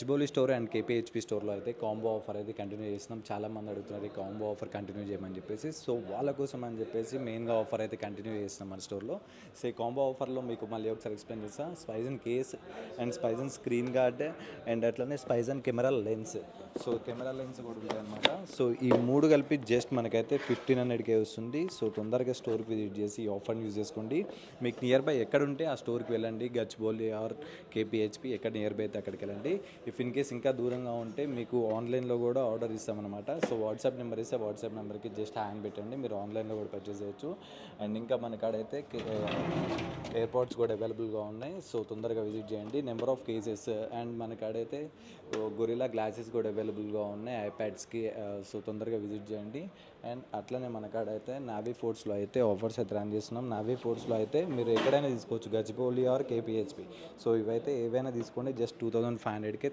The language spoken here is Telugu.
గచ్చిబౌలి స్టోర్ అండ్ కేపీహెచ్పీ స్టోర్లో అయితే కాంబో ఆఫర్ అయితే కంటిన్యూ చేస్తున్నాం. చాలామంది అడుగుతున్నారు ఈ కాంబో ఆఫర్ కంటిన్యూ చేయమని చెప్పేసి. సో వాళ్ళ కోసం అని చెప్పేసి మెయిన్గా ఆఫర్ అయితే కంటిన్యూ చేస్తున్నాం మన స్టోర్లో. సో ఈ కాంబో ఆఫర్లో మీకు మళ్ళీ ఒకసారి ఎక్స్ప్లెయిన్ చేస్తాను. Spice and case and spice and screen guard and అట్లనే spice and camera lens. So camera lens కూడా ఉంటాయి అనమాట. సో ఈ మూడు కలిపి జస్ట్ మనకైతే 1500కే వస్తుంది. సో తొందరగా స్టోర్కి విజిట్ చేసి ఈ ఆఫర్ని యూజ్ చేసుకోండి. మీకు నియర్ బై ఎక్కడ ఉంటే ఆ స్టోర్కి వెళ్ళండి. గచ్చిబౌలి ఆర్ కేపీహెచ్పీ ఎక్కడ నియర్ బై అయితే అక్కడికి వెళ్ళండి. ఇఫ్ ఇన్ కేస్ ఇంకా దూరంగా ఉంటే మీకు ఆన్లైన్లో కూడా ఆర్డర్ ఇస్తామన్నమాట. సో వాట్సాప్ నెంబర్ ఇస్తే వాట్సాప్ నెంబర్కి జస్ట్ హ్యాండ్ పెట్టండి, మీరు ఆన్లైన్లో కూడా పర్చేస్ చేయొచ్చు. అండ్ ఇంకా మన కాడైతే ఎయిర్పోర్ట్స్ కూడా అవైలబుల్గా ఉన్నాయి. సో తొందరగా విజిట్ చేయండి. నెంబర్ ఆఫ్ కేసెస్ అండ్ మన కాడైతే గొరిల్లా గ్లాసెస్ కూడా అవైలబుల్గా ఉన్నాయి ఐప్యాడ్స్కి. సో తొందరగా విజిట్ చేయండి. అండ్ అట్లనే మన కాడైతే నావీ ఫోర్ట్స్లో అయితే ఆఫర్స్ అయితే రన్ చేస్తున్నాం. నావీ ఫోర్ట్స్లో అయితే మీరు ఎక్కడైనా తీసుకోవచ్చు, గచ్చిబౌలి ఆర్ కేపీహెచ్పీ. సో ఇవైతే ఏవైనా తీసుకోండి, జస్ట్ 2500కే